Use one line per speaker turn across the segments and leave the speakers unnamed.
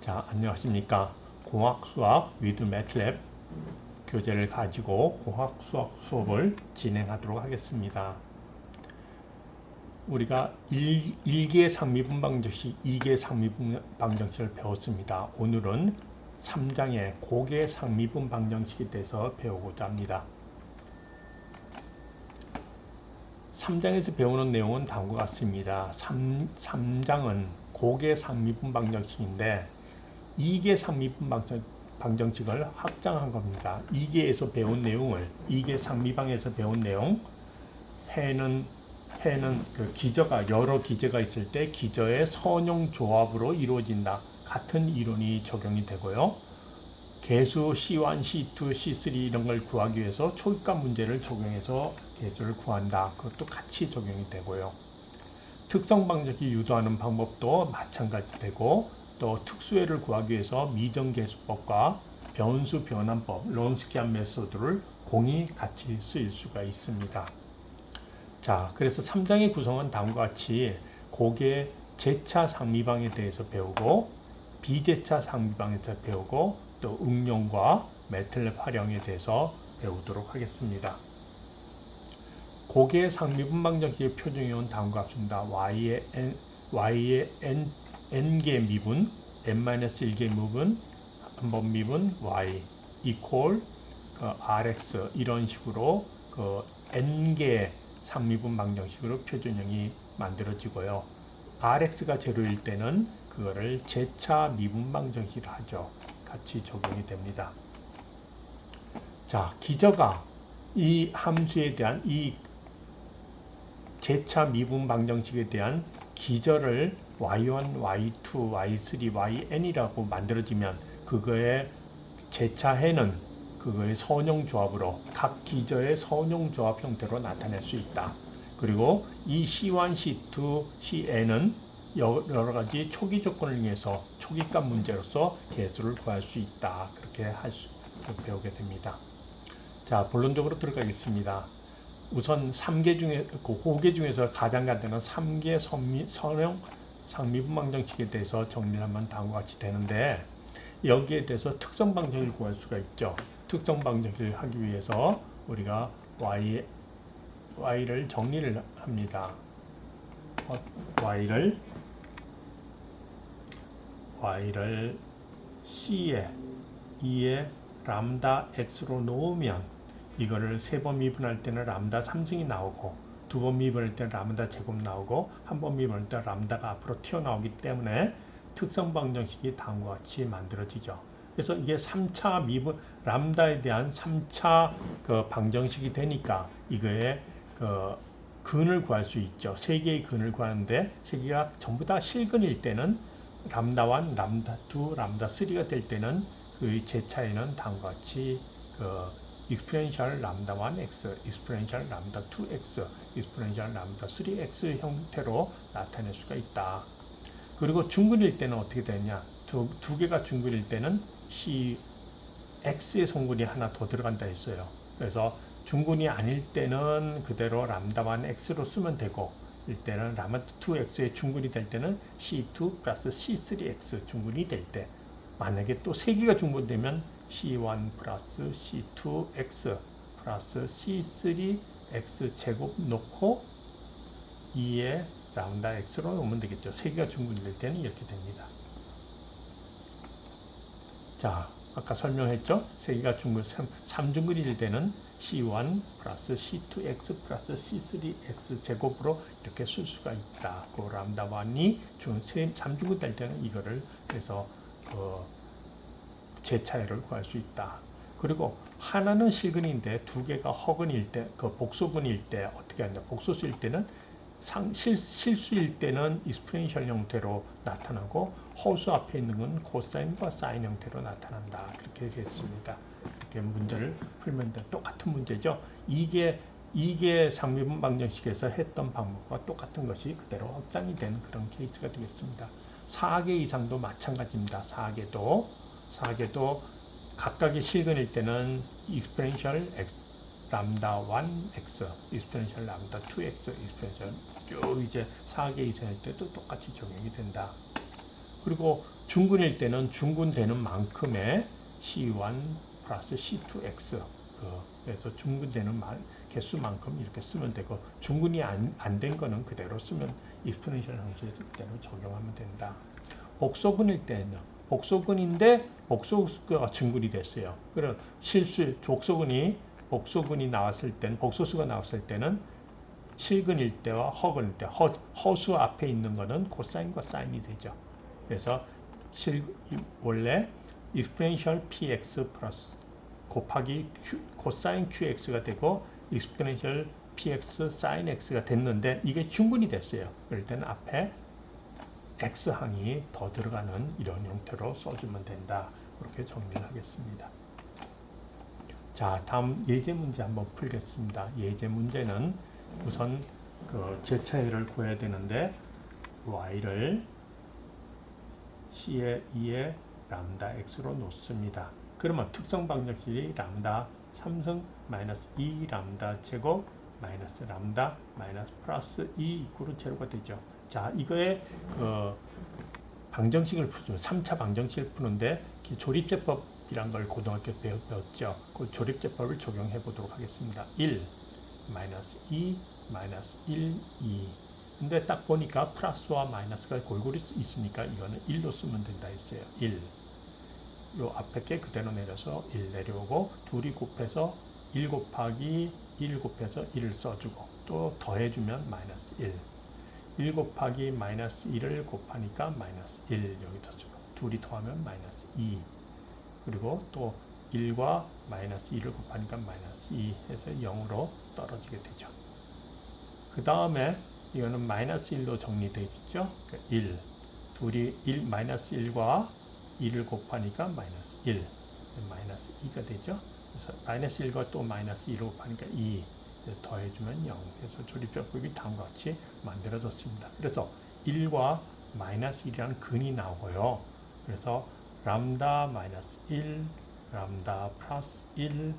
자, 안녕하십니까. 공학수학 with MATLAB 교재를 가지고 공학수학 수업을 진행하도록 하겠습니다. 우리가 1개 상미분 방정식, 2개 상미분 방정식을 배웠습니다. 오늘은 3장의 고개 상미분 방정식에 대해서 배우고자 합니다. 3장에서 배우는 내용은 다음과 같습니다. 3장은 고개 상미분 방정식인데 2개 상미분 방정식을 확장한 겁니다. 2개에서 배운 내용을 2개 상미방에서 배운 내용 해는 그 기저가 여러 기저가 있을 때 기저의 선형 조합으로 이루어진다. 같은 이론이 적용이 되고요. 개수 C1, C2, C3 이런 걸 구하기 위해서 초기값 문제를 적용해서 개수를 구한다. 그것도 같이 적용이 되고요. 특성 방정식 유도하는 방법도 마찬가지 되고 또 특수회를 구하기 위해서 미정계수법과 변수 변환법, 론스키안 메소드를 공이 같이 쓰일 수가 있습니다. 자, 그래서 3장의 구성은 다음과 같이 고개 제차 상미방에 대해서 배우고 비제차 상미방에서 배우고 또 응용과 매틀랩 활용에 대해서 배우도록 하겠습니다. 고개 상미분 방정식의 표준형은 다음과 같습니다. y의 n개 미분, n-1개 미분, 한번 미분 y equal rx 이런 식으로 n개 상미분 방정식으로 표준형이 만들어지고요. rx가 제로일 때는 그거를 제차 미분 방정식을 하죠. 같이 적용이 됩니다. 자, 기저가 이 함수에 대한 이 제차 미분 방정식에 대한 기저를 y1, y2, y3, yn이라고 만들어지면 그거의 제차해는 그거의 선형조합으로 각 기저의 선형조합 형태로 나타낼 수 있다. 그리고 이 C1, C2, Cn은 여러가지 초기 조건을 이용해서 초기값 문제로서 개수를 구할 수 있다. 그렇게 배우게 됩니다. 자, 본론적으로 들어가겠습니다. 우선 3개 중에, 5개 중에서 가장 간단한 3개 선형 상미분 방정식에 대해서 정리를 하면 다음과 같이 되는데 여기에 대해서 특성 방정식을 구할 수가 있죠. 특성 방정식을 하기 위해서 우리가 y를 정리를 합니다. y를 c에 2에 람다 x로 놓으면 이거를 3번 미분할 때는 람다 3승이 나오고 2번 미분할 때는 람다 제곱 나오고 한 번 미분할 때 람다가 앞으로 튀어나오기 때문에 특성 방정식이 다음과 같이 만들어지죠. 그래서 이게 3차 미분 람다에 대한 3차 그 방정식이 되니까 이거의 그 근을 구할 수 있죠. 3개의 근을 구하는데 3개가 전부 다 실근일 때는 람다 1, 람다 2, 람다 3가 될 때는 그 제차에는 다음과 같이 exponential 람다 1x, exponential 람다 2x, exponential 람다 3x 형태로 나타낼 수가 있다. 그리고 중근일 때는 어떻게 되냐? 두 개가 중근일 때는 x의 성분이 하나 더 들어간다 했어요. 그래서 중근이 아닐 때는 그대로 람다 1x로 쓰면 되고 이때는 람다 2x의 중근이 될 때는 c2 플러스 c3x 중근이 될 때 만약에 또 3개가 중분되면 c1 플러스 c2x 플러스 c3x 제곱 놓고 2의 람다 x로 놓으면 되겠죠. 3개가 중분이 될 때는 이렇게 됩니다. 자, 아까 설명했죠? 3개가 중분, 3중근이 될 때는 c1 플러스 c2x 플러스 c3x 제곱으로 이렇게 쓸 수가 있다. 그 람다 1이 3중근 될 때는 이거를 해서 제차이를 구할 수 있다. 그리고 하나는 실근인데 2개가 허근일 때, 복소근일 때 어떻게 하냐? 복소수일 때는 실수일 때는 익스포넨셜 형태로 나타나고 허수 앞에 있는 건 코사인과 사인 형태로 나타난다. 그렇게 되겠습니다. 이렇게 문제를 풀면 돼. 똑같은 문제죠. 이게 상미분 방정식에서 했던 방법과 똑같은 것이 그대로 확장이 된 그런 케이스가 되겠습니다. 4개 이상도 마찬가지입니다. 4개도 각각의 실근일 때는 exponential 람다 1x, exponential 람다 2x, exponential 쭉 이제 4개 이상일 때도 똑같이 적용이 된다. 그리고 중근일 때는 중근되는 만큼의 C1 플러스 C2X 그래서 중근되는 개수만큼 이렇게 쓰면 되고 중근이 안 된 거는 그대로 쓰면 익스포넨셜 함수에 그대로 적용하면 된다. 복소근일 때는요. 복소근인데 복소수가 증근이 됐어요. 그럼 복소근이 나왔을 때는 복소수가 나왔을 때는 실근일 때와 허근일 때 허수 앞에 있는 거는 코사인과 사인이 되죠. 그래서 원래 익스포넨셜 px 플러스 곱하기 코사인 qx가 되고 익스포넨셜 px 사인 x가 됐는데 이게 충분히 됐어요. 그럴 때는 앞에 x항이 더 들어가는 이런 형태로 써주면 된다. 그렇게 정리를 하겠습니다. 자, 다음 예제 문제 한번 풀겠습니다. 예제 문제는 우선 그 제차이를 구해야 되는데 y를 c의 2의 람다 x로 놓습니다. 그러면 특성 방정식이 람다 3승 마이너스 2 람다 제곱 마이너스 람다 마이너스 플러스 2 이க்கு로 제로가 되죠. 자, 이거의 그 방정식을 푸죠. 3차 방정식을 푸는데 조립제법이란 걸 고등학교 때 배웠죠. 그 조립제법을 적용해 보도록 하겠습니다. 1, 마이너스 2, 마이너스 1, 2. 근데 딱 보니까 플러스와 마이너스가 골고루 있으니까 이거는 1로 쓰면 된다 했어요. 1. 요 앞에 게 그대로 내려서 1 내려오고 둘이 곱해서 1 곱하기 1 곱해서 1을 써주고 또 더해주면 마이너스 1. 1 곱하기 마이너스 1을 곱하니까 마이너스 1 여기다 주고 둘이 더하면 마이너스 2 그리고 또 1과 마이너스 2를 곱하니까 마이너스 2 해서 0으로 떨어지게 되죠. 그 다음에 이거는 마이너스 1로 정리되어 있죠. 1 둘이 마이너스 1과 2를 곱하니까 마이너스 1 마이너스 2가 되죠. 그래서 마이너스 1과 또 마이너스 2를 곱하니까 2 더해주면 0 해서 조립제법이 다음과 같이 만들어졌습니다. 그래서 1과 마이너스 1이라는 근이 나오고요. 그래서 람다 마이너스 1, 람다 플러스 1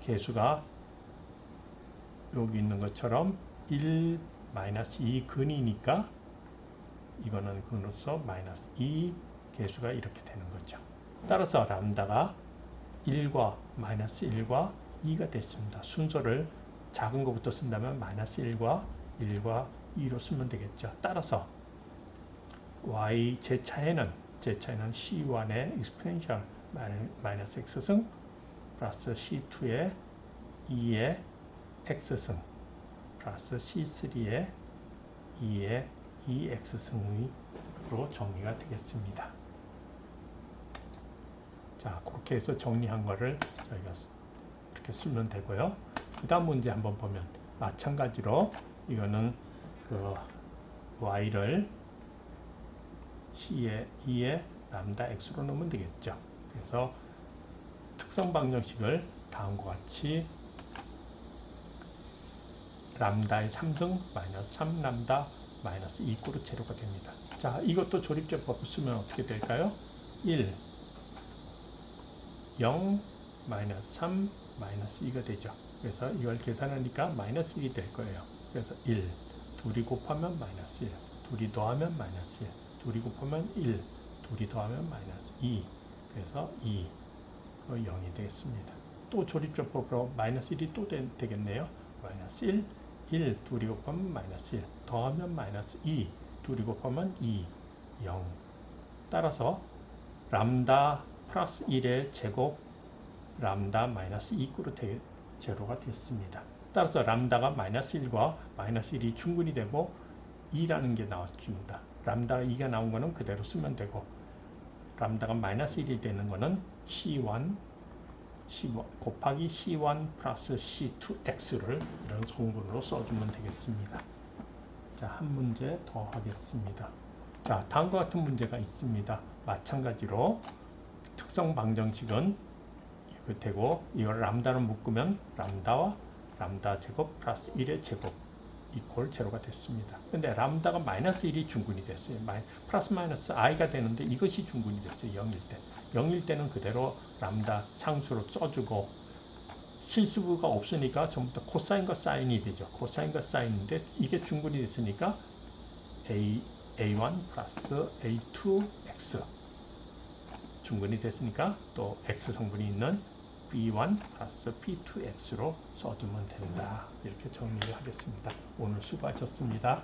개수가 여기 있는 것처럼 1 마이너스 2 근이니까 이거는 근으로서 마이너스 2 개수가 이렇게 되는 거죠. 따라서 람다가 1과 마이너스 1과 2가 됐습니다. 순서를 작은 것부터 쓴다면 마이너스 1과 2로 쓰면 되겠죠. 따라서 y 제차에는 C1의 익스포넨셜 마이너스 x승 플러스 C2의 2의 x승 플러스 C3의 2의 2x승으로 정리가 되겠습니다. 자, 그렇게 해서 정리한 거를 저희가 이렇게 쓰면 되고요. 그 다음 문제 한번 보면 마찬가지로 이거는 그 y를 c의 2의 람다 x로 넣으면 되겠죠. 그래서 특성 방정식을 다음과 같이 람다의 3승 마이너스 3람다 마이너스 2꼴로 제로가 됩니다. 자, 이것도 조립제법을 쓰면 어떻게 될까요? 1, 0, 마이너스 3, 마이너스 2가 되죠. 그래서 이걸 계산하니까 마이너스 1이 될 거예요. 그래서 1, 둘이 곱하면 마이너스 1, 둘이 더하면 마이너스 1, 둘이 곱하면 1, 둘이 더하면 마이너스 2, 그래서 2, 0이 되겠습니다. 또 조립제법으로 마이너스 1이 또 되겠네요. 마이너스 1, 1, 둘이 곱하면 마이너스 1, 더하면 마이너스 2, 둘이 곱하면 2, 0. 따라서 람다 플러스 1의 제곱 람다 마이너스 2꼴로 제로가 됐습니다. 따라서 람다가 마이너스 1과 마이너스 1이 충분히 되고 2라는 게 나왔습니다. 람다가 2가 나온 거는 그대로 쓰면 되고 람다가 마이너스 1이 되는 거는 C1 곱하기 C1 플러스 C2X를 이런 성분으로 써주면 되겠습니다. 자, 한 문제 더 하겠습니다. 자, 다음과 같은 문제가 있습니다. 마찬가지로 특성 방정식은 이거 되고 이걸 람다로 묶으면 람다와 람다 제곱 플러스 1의 제곱 이퀄 제로가 됐습니다. 근데 람다가 마이너스 1이 중근이 됐어요. 플러스 마이너스 i가 되는데 이것이 중근이 됐어요. 0일 때. 0일 때는 그대로 람다 상수로 써주고 실수가 없으니까 전부 다 코사인과 사인이 되죠. 코사인과 사인인데 이게 중근이 됐으니까 A1 플러스 A2X 중근이 됐으니까 또 X 성분이 있는 B1 플러스 B2X로 써주면 된다. 이렇게 정리를 하겠습니다. 오늘 수고하셨습니다.